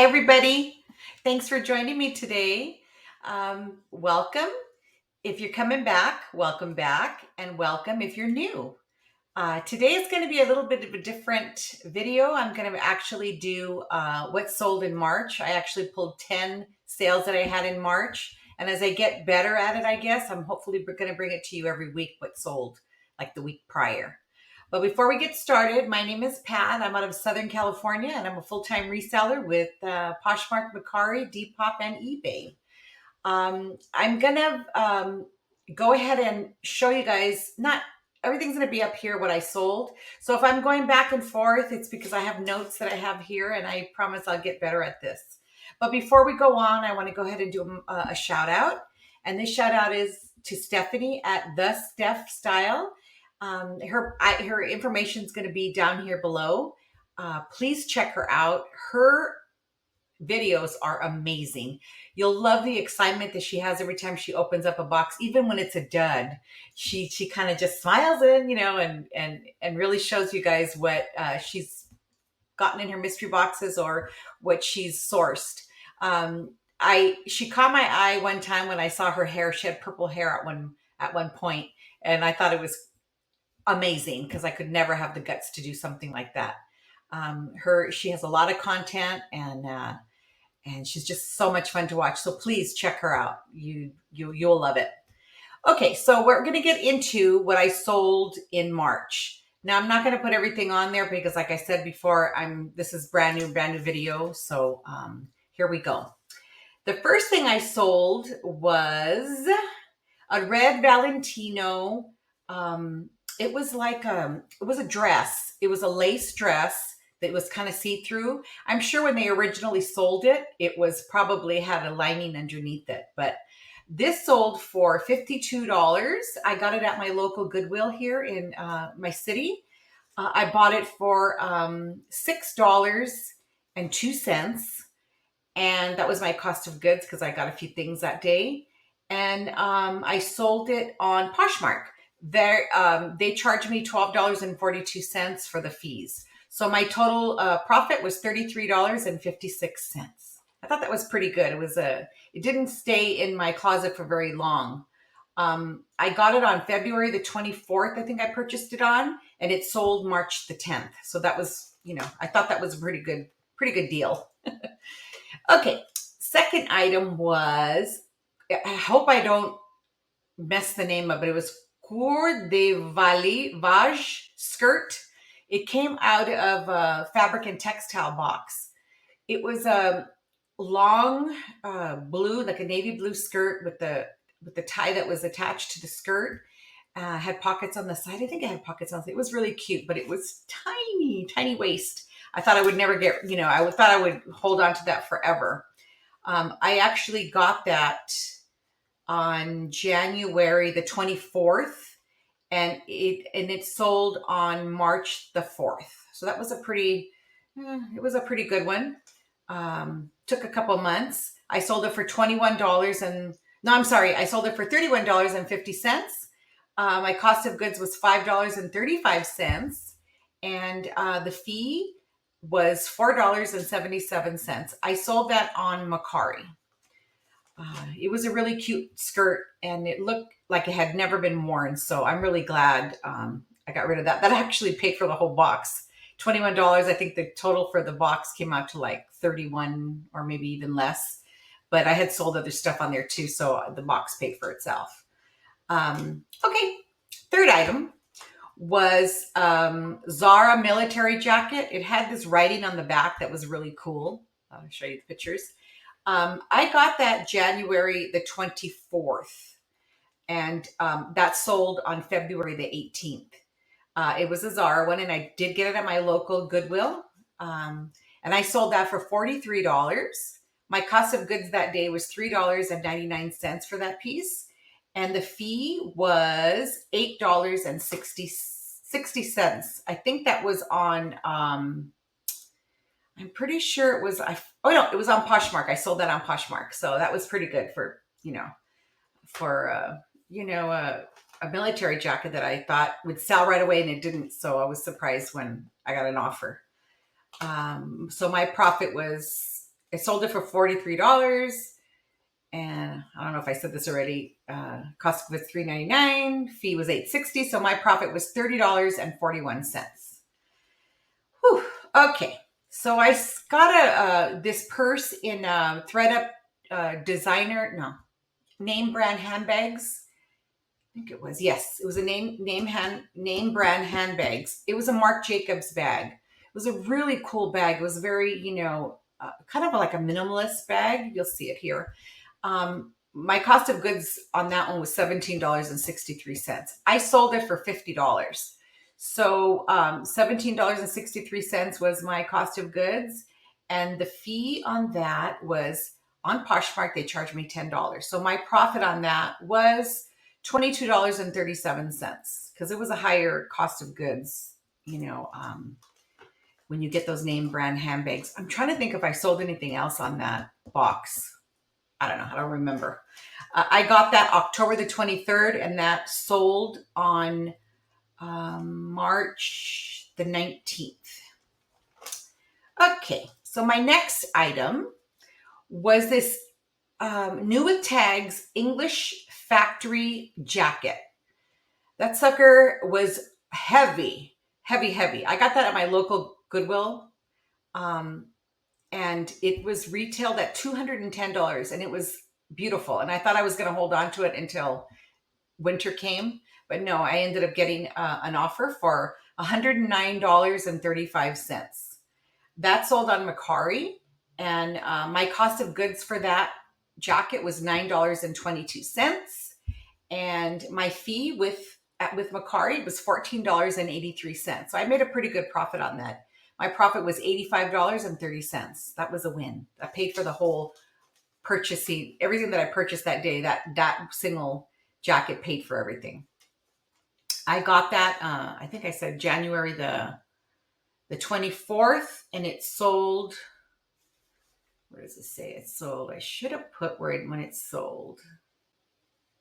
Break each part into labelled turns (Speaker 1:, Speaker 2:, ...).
Speaker 1: Hi, everybody. Thanks for joining me today. Welcome. If you're coming back, welcome back, and welcome if you're new. Today is going to be a little bit of a different video. I'm going to actually do what sold in March. I actually pulled 10 sales that I had in March. And as I get better at it, I guess, I'm hopefully going to bring it to you every week what sold, like the week prior. But before we get started, my name is Pat. I'm out of Southern California, and I'm a full-time reseller with Poshmark, Mercari, Depop, and eBay. I'm gonna go ahead and show you guys, not everything's gonna be up here what I sold. So if I'm going back and forth, it's because I have notes that I have here, and I promise I'll get better at this. But before we go on, I want to go ahead and do a shout out. And this shout out is to Stephanie at The Steph Style. Her information is going to be down here below. Please check her out. Her videos are amazing. You'll love the excitement that she has every time she opens up a box, even when it's a dud. She kind of just smiles in, and really shows you guys what she's gotten in her mystery boxes or what she's sourced. She caught my eye one time when I saw her hair. She had purple hair at one point, and I thought it was amazing because I could never have the guts to do something like that. She has a lot of content, and she's just so much fun to watch. So please check her out. You'll love it. Okay, so we're going to get into what I sold in March. Now I'm not going to put everything on there because, like I said before, this is brand new video. So here we go. The first thing I sold was a red Valentino. It was a dress. It was a lace dress that was kind of see-through. I'm sure when they originally sold it, it was probably had a lining underneath it, but this sold for $52. I got it at my local Goodwill here in my city. I bought it for $6.02, and that was my cost of goods because I got a few things that day. And I sold it on Poshmark. They charged me $12.42 for the fees. So my total profit was $33.56. I thought that was pretty good. It didn't stay in my closet for very long. I got it on February the 24th, I think I purchased it on, and it sold March the 10th. So that was, I thought that was a pretty good deal. Okay, second item was, I hope I don't mess the name up, but it was Cour de Valivage skirt. It came out of a fabric and textile box. It was a long blue, like a navy blue skirt with the tie that was attached to the skirt. Had pockets on the side. I think it had pockets on the side. It was really cute, but it was tiny waist. I thought I would never get, I thought I would hold on to that forever. I actually got that on January the 24th, and it sold on March the 4th. So that was it was a pretty good one. Took a couple months. I sold it for $21 I sold it for $31.50. My cost of goods was $5.35, and the fee was $4.77. I sold that on Mercari. It was a really cute skirt, and it looked like it had never been worn. So I'm really glad I got rid of that. That actually paid for the whole box. $21. I think the total for the box came out to like $31 or maybe even less. But I had sold other stuff on there too, so the box paid for itself. Okay, third item was Zara military jacket. It had this writing on the back that was really cool. I'll show you the pictures. I got that January the 24th, and that sold on February the 18th. It was a Zara one, and I did get it at my local Goodwill. And I sold that for $43. My cost of goods that day was $3.99 for that piece. And the fee was $8.60. I think that was on, I'm pretty sure it was, it was on Poshmark. I sold that on Poshmark. So that was pretty good for, a military jacket that I thought would sell right away, and it didn't. So I was surprised when I got an offer. So my profit was I sold it for $43. And I don't know if I said this already. Cost was $3.99. Fee was $8.60. So my profit was $30.41. Whew. Okay. So I got this purse in thread up designer, no, name brand handbags. I think it was, yes, it was a name brand handbags. It was a Marc Jacobs bag. It was a really cool bag. It was very, kind of like a minimalist bag. You'll see it here. My cost of goods on that one was $17.63. I sold it for $50. So $17.63 was my cost of goods. And the fee on that was on Poshmark, they charged me $10. So my profit on that was $22.37 because it was a higher cost of goods, when you get those name brand handbags. I'm trying to think if I sold anything else on that box. I don't know. I don't remember. I got that October the 23rd, and that sold on March the 19th. Okay, so my next item was this new with tags English factory jacket. That sucker was heavy, heavy, heavy. I got that at my local Goodwill. And it was retailed at $210, and it was beautiful. And I thought I was going to hold on to it until winter came, but no, I ended up getting an offer for $109.35. That sold on Macari, and my cost of goods for that jacket was $9.22, and my fee with Macari was $14.83. So I made a pretty good profit on that. My profit was $85.30. That was a win. I paid for the whole purchasing, everything that I purchased that day. That single jacket paid for everything. I got that, I think I said January the 24th, and it sold. Where does it say it sold? I should have put when it sold.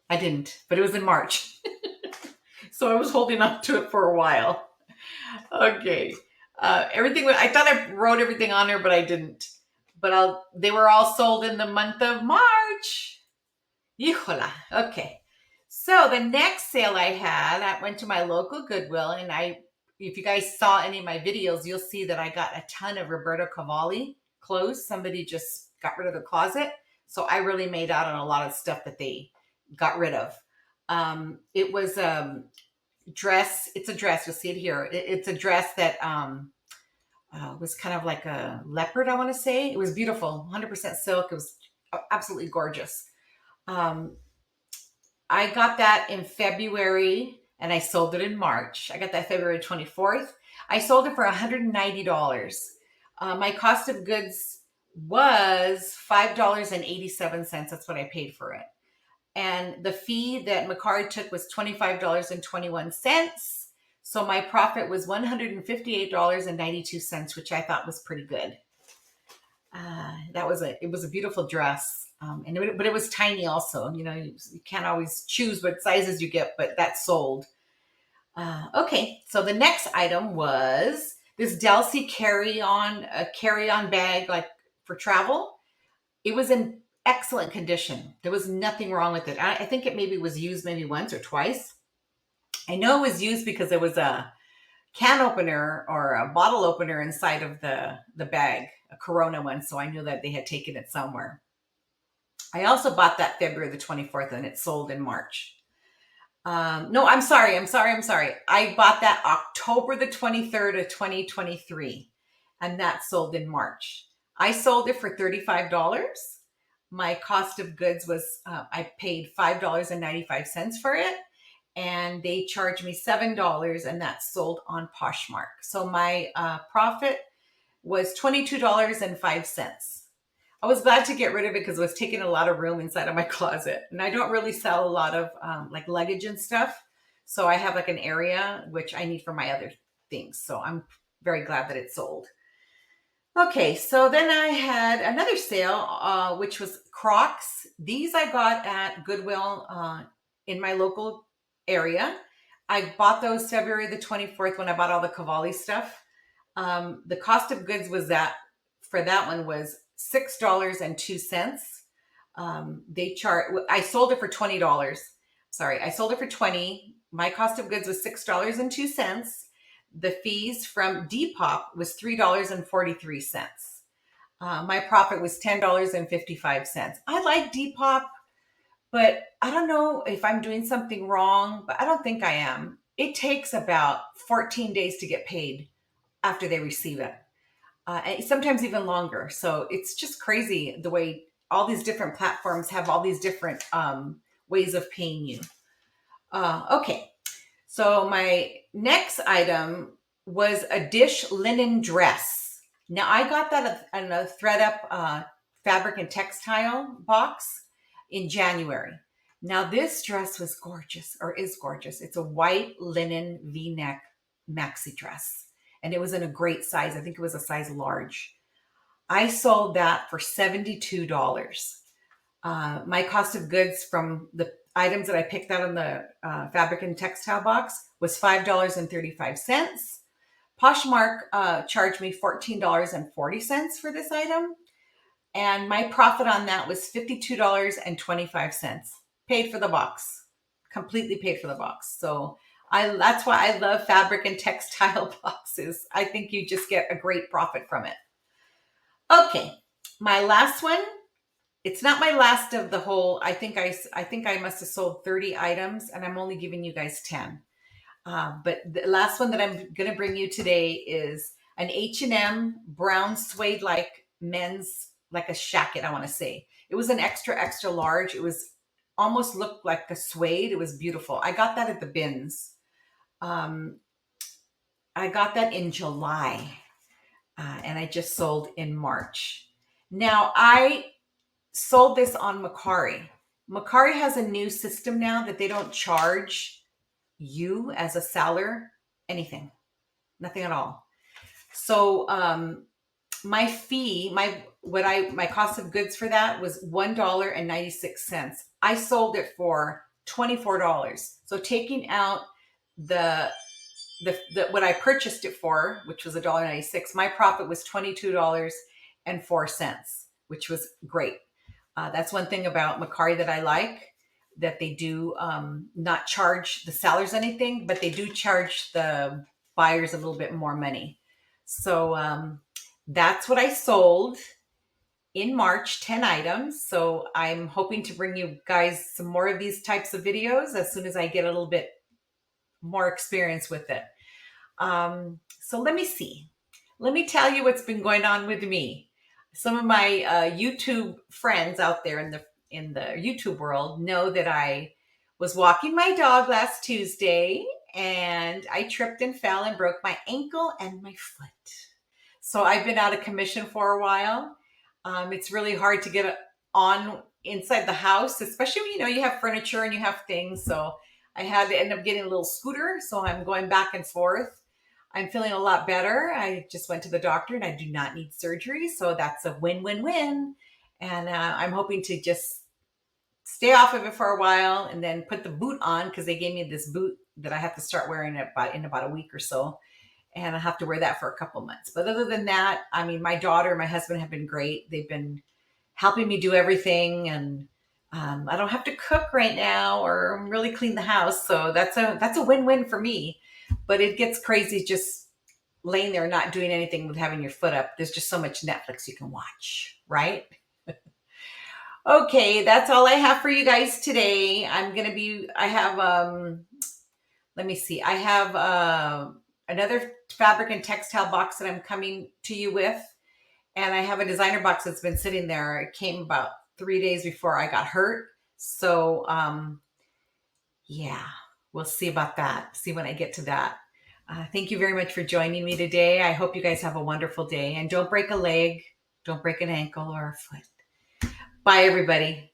Speaker 1: I didn't, but it was in March. So I was holding on to it for a while. Okay. Everything, I thought I wrote everything on there, but I didn't. But they were all sold in the month of March. Híjola. Okay. So the next sale I had, I went to my local Goodwill, and if you guys saw any of my videos, you'll see that I got a ton of Roberto Cavalli clothes. Somebody just got rid of the closet. So I really made out on a lot of stuff that they got rid of. It was dress. It's a dress. You'll see it here. It's a dress that was kind of like a leopard, I want to say. It was beautiful, 100% silk. It was absolutely gorgeous. I got that in February, and I sold it in March. I got that February 24th. I sold it for $190. My cost of goods was $5.87. That's what I paid for it. And the fee that Macari took was $25.21. So my profit was $158.92, which I thought was pretty good. It was a beautiful dress. But it was tiny also. You can't always choose what sizes you get, but that sold. Okay, so the next item was this Delsey carry-on bag, like for travel. It was in excellent condition. There was nothing wrong with it. I think it maybe was used maybe once or twice. I know it was used because there was a can opener or a bottle opener inside of the bag, a Corona one, so I knew that they had taken it somewhere. I also bought that February the 24th, and it sold in March. No, I'm sorry. I bought that October the 23rd of 2023, and that sold in March. I sold it for $35. My cost of goods was, I paid $5.95 for it, and they charged me $7, and that sold on Poshmark. So my profit was $22.05. I was glad to get rid of it because it was taking a lot of room inside of my closet. And I don't really sell a lot of like luggage and stuff. So I have like an area which I need for my other things. So I'm very glad that it sold. Okay, so then I had another sale, which was Crocs. These I got at Goodwill in my local area. I bought those February the 24th when I bought all the Cavalli stuff. The cost of goods was for that one was $6.02. I sold it for $20. Sorry, I sold it for 20. My cost of goods was $6.02. The fees from Depop was $3.43. My profit was $10.55. I like Depop, but I don't know if I'm doing something wrong, but I don't think I am. It takes about 14 days to get paid after they receive it, and sometimes even longer. So it's just crazy the way all these different platforms have all these different ways of paying you. Okay, so my next item was a dish linen dress. Now I got that in a thread-up fabric and textile box in January. Now this dress was gorgeous, or is gorgeous. It's a white linen V-neck maxi dress, and it was in a great size. I think it was a size large. I sold that for $72. My cost of goods from the items that I picked out in the fabric and textile box was $5.35. Poshmark charged me $14.40 for this item, and my profit on that was $52.25. Paid for the box, completely paid for the box. So that's why I love fabric and textile boxes. I think you just get a great profit from it. Okay, my last one. It's not my last of the whole. I think I must have sold 30 items, and I'm only giving you guys 10. But the last one that I'm going to bring you today is an H&M brown suede like men's, like a shacket, I want to say. It was an extra, extra large. It was almost looked like a suede. It was beautiful. I got that at the bins. I got that in July, and I just sold in March. Now, I sold this on Mercari. Mercari has a new system now that they don't charge you as a seller anything, nothing at all. So my fee, my cost of goods for that was $1.96. I sold it for $24. So taking out the what I purchased it for, which was $1.96, my profit was $22.04, which was great. That's one thing about Mercari that I like, that they do not charge the sellers anything, but they do charge the buyers a little bit more money. So that's what I sold in March, 10 items. So I'm hoping to bring you guys some more of these types of videos as soon as I get a little bit more experience with it. So let me see. Let me tell you what's been going on with me. Some of my YouTube friends out there in the YouTube world know that I was walking my dog last Tuesday, and I tripped and fell and broke my ankle and my foot. So I've been out of commission for a while. It's really hard to get on inside the house, especially when you have furniture and you have things. So I had to end up getting a little scooter. So I'm going back and forth. I'm feeling a lot better. I just went to the doctor and I do not need surgery. So that's a win-win-win. And I'm hoping to just stay off of it for a while and then put the boot on, because they gave me this boot that I have to start wearing in about a week or so. And I have to wear that for a couple months. But other than that, I mean, my daughter and my husband have been great. They've been helping me do everything. And I don't have to cook right now or really clean the house. So that's a win-win for me. But it gets crazy just laying there not doing anything with having your foot up. There's just so much Netflix you can watch, right? Okay, that's all I have for you guys today. I have, let me see. I have another fabric and textile box that I'm coming to you with. And I have a designer box that's been sitting there. It came about 3 days before I got hurt. So, yeah, we'll see about that. See when I get to that. Thank you very much for joining me today. I hope you guys have a wonderful day. And don't break a leg, don't break an ankle or a foot. Bye, everybody.